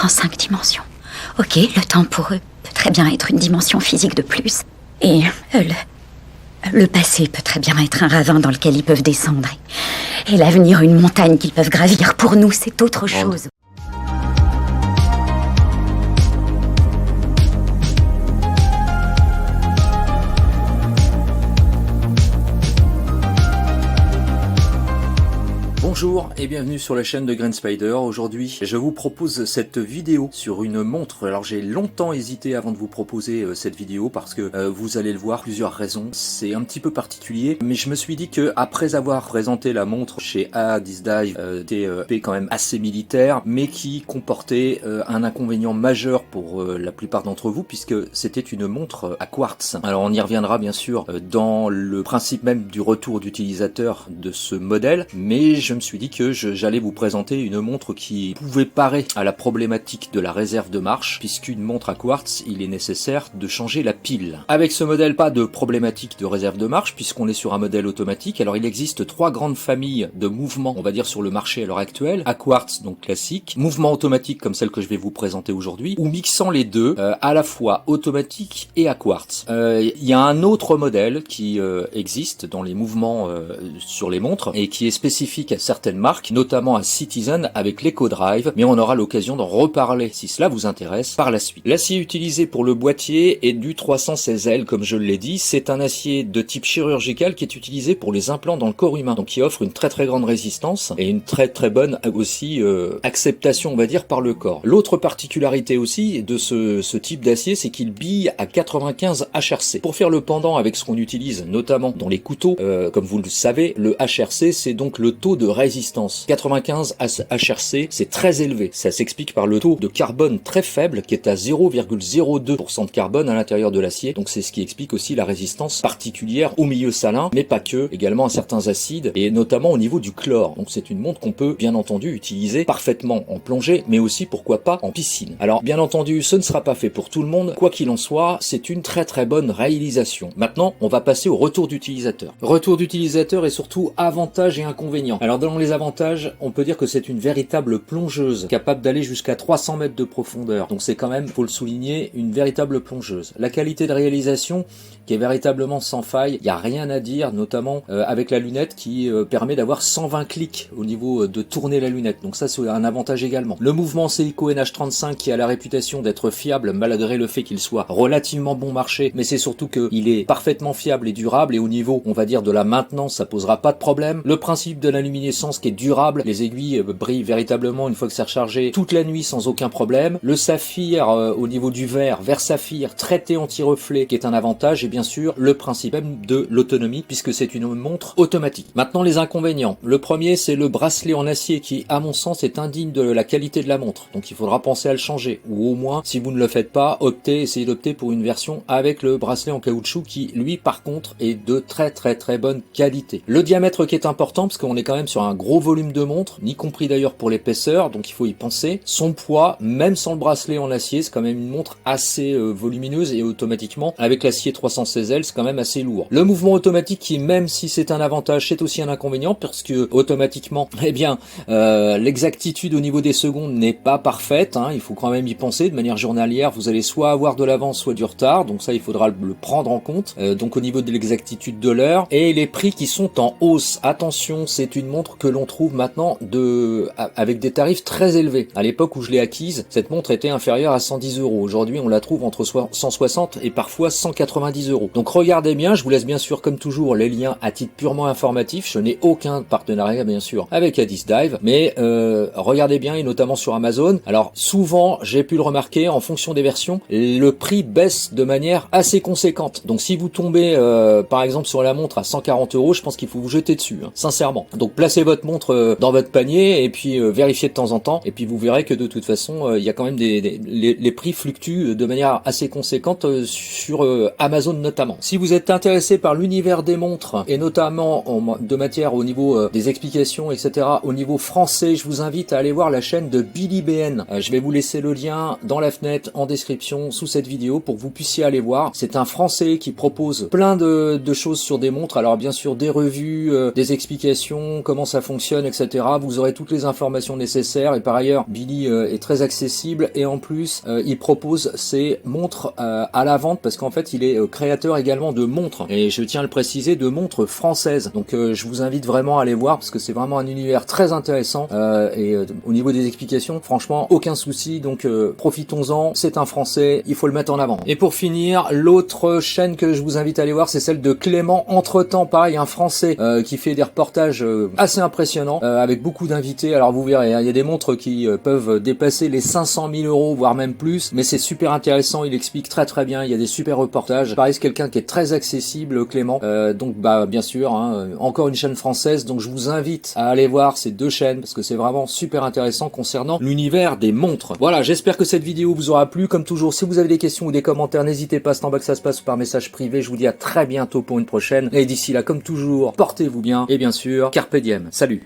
en 5 dimensions. Ok, le temps pour eux peut très bien être une dimension physique de plus. Et le passé peut très bien être un ravin dans lequel ils peuvent descendre. Et l'avenir, une montagne qu'ils peuvent gravir. Pour nous, c'est autre chose. Bonjour et bienvenue sur la chaîne de Green Spider. Aujourd'hui, je vous propose cette vidéo sur une montre. Alors j'ai longtemps hésité avant de vous proposer cette vidéo parce que vous allez le voir, plusieurs raisons. C'est un petit peu particulier, mais je me suis dit que après avoir présenté la montre chez Adizdive, était quand même assez militaire, mais qui comportait un inconvénient majeur pour la plupart d'entre vous, puisque c'était une montre à quartz. Alors on y reviendra bien sûr dans le principe même du retour d'utilisateur de ce modèle, mais je me suis dit que j'allais vous présenter une montre qui pouvait parer à la problématique de la réserve de marche, puisqu'une montre à quartz, il est nécessaire de changer la pile. Avec ce modèle, pas de problématique de réserve de marche, puisqu'on est sur un modèle automatique. Alors il existe 3 grandes familles de mouvements, on va dire, sur le marché à l'heure actuelle. À quartz, donc classique, mouvement automatique comme celle que je vais vous présenter aujourd'hui, ou mixant les deux, à la fois automatique et à quartz. Il y a un autre modèle qui existe dans les mouvements sur les montres, et qui est spécifique à certaines marques, notamment à Citizen avec l'EcoDrive, mais on aura l'occasion d'en reparler si cela vous intéresse par la suite. L'acier utilisé pour le boîtier est du 316L, comme je l'ai dit. C'est un acier de type chirurgical qui est utilisé pour les implants dans le corps humain, donc qui offre une très grande résistance et une très bonne aussi acceptation, on va dire, par le corps. L'autre particularité aussi de ce type d'acier, c'est qu'il bille à 95 HRC. Pour faire le pendant avec ce qu'on utilise notamment dans les couteaux, comme vous le savez, le HRC, c'est donc le taux de résistance. 95 HRC, c'est très élevé. Ça s'explique par le taux de carbone très faible qui est à 0,02% de carbone à l'intérieur de l'acier. Donc c'est ce qui explique aussi la résistance particulière au milieu salin, mais pas que, également à certains acides et notamment au niveau du chlore. Donc c'est une montre qu'on peut bien entendu utiliser parfaitement en plongée, mais aussi pourquoi pas en piscine. Alors bien entendu, ce ne sera pas fait pour tout le monde. Quoi qu'il en soit, c'est une très bonne réalisation. Maintenant, on va passer au retour d'utilisateur. Retour d'utilisateur et surtout avantages et inconvénients. Alors dans les avantages, on peut dire que c'est une véritable plongeuse, capable d'aller jusqu'à 300 mètres de profondeur. Donc c'est quand même, faut le souligner, une véritable plongeuse. La qualité de réalisation qui est véritablement sans faille, il n'y a rien à dire, notamment avec la lunette qui permet d'avoir 120 clics au niveau de tourner la lunette. Donc ça c'est un avantage également. Le mouvement Seiko NH35 qui a la réputation d'être fiable malgré le fait qu'il soit relativement bon marché, mais c'est surtout qu'il est parfaitement fiable et durable, et au niveau, on va dire, de la maintenance, ça posera pas de problème. Le principe de la luminescence qui est durable, les aiguilles brillent véritablement une fois que c'est rechargé toute la nuit sans aucun problème. Le saphir au niveau du verre saphir traité anti-reflet qui est un avantage, et bien sûr le principe même de l'autonomie puisque c'est une montre automatique. Maintenant les inconvénients. Le premier, c'est le bracelet en acier qui à mon sens est indigne de la qualité de la montre, donc il faudra penser à le changer, ou au moins si vous ne le faites pas, essayez d'opter pour une version avec le bracelet en caoutchouc qui lui par contre est de très bonne qualité. Le diamètre qui est important parce qu'on est quand même sur un gros volume de montre, y compris d'ailleurs pour l'épaisseur, donc il faut y penser. Son poids, même sans le bracelet en acier, c'est quand même une montre assez volumineuse, et automatiquement avec l'acier 316L c'est quand même assez lourd. Le mouvement automatique qui, même si c'est un avantage, c'est aussi un inconvénient parce que automatiquement, eh bien l'exactitude au niveau des secondes n'est pas parfaite, hein, il faut quand même y penser. De manière journalière, vous allez soit avoir de l'avance soit du retard, donc ça il faudra le prendre en compte. Donc au niveau de l'exactitude de l'heure, et les prix qui sont en hausse. Attention, c'est une montre que l'on trouve maintenant avec des tarifs très élevés. À l'époque où je l'ai acquise, cette montre était inférieure à 110 €. Aujourd'hui, on la trouve entre 160 et parfois 190 €. Donc regardez bien, je vous laisse bien sûr comme toujours les liens à titre purement informatif. Je n'ai aucun partenariat bien sûr avec Adizdive, mais regardez bien, et notamment sur Amazon. Alors souvent, j'ai pu le remarquer, en fonction des versions, le prix baisse de manière assez conséquente. Donc si vous tombez par exemple sur la montre à 140 €, je pense qu'il faut vous jeter dessus, hein, sincèrement. Donc placez votre montre dans votre panier et puis vérifiez de temps en temps, et puis vous verrez que de toute façon il y a quand même les prix fluctuent de manière assez conséquente sur Amazon notamment. Si vous êtes intéressé par l'univers des montres, et notamment de matière au niveau des explications, etc., au niveau français, je vous invite à aller voir la chaîne de Billy BN. Je vais vous laisser le lien dans la fenêtre en description sous cette vidéo pour que vous puissiez aller voir. C'est un français qui propose plein de choses sur des montres. Alors bien sûr des revues, des explications, comment ça fonctionne, etc. Vous aurez toutes les informations nécessaires. Et par ailleurs, Billy est très accessible et en plus, il propose ses montres à la vente parce qu'en fait, il est créateur également de montres. Et je tiens à le préciser, de montres françaises. Donc, je vous invite vraiment à aller voir parce que c'est vraiment un univers très intéressant. Au niveau des explications, franchement, aucun souci. Donc, profitons-en. C'est un Français, il faut le mettre en avant. Et pour finir, l'autre chaîne que je vous invite à aller voir, c'est celle de Clément Entretemps, pareil, un Français qui fait des reportages assez impressionnants avec beaucoup d'invités. Alors vous verrez, hein, il y a des montres qui peuvent dépasser les 500 000 €, voire même plus, mais c'est super intéressant, il explique très bien, il y a des super reportages. Pareil, c'est quelqu'un qui est très accessible, Clément. Donc bah bien sûr, hein, encore une chaîne française, donc je vous invite à aller voir ces deux chaînes parce que c'est vraiment super intéressant concernant l'univers des montres. Voilà, j'espère que cette vidéo vous aura plu. Comme toujours, si vous avez des questions ou des commentaires, n'hésitez pas, c'est en bas que ça se passe par message privé. Je vous dis à très bientôt pour une prochaine. Et d'ici là, comme toujours, portez-vous bien et bien sûr, carpe diem. Salut!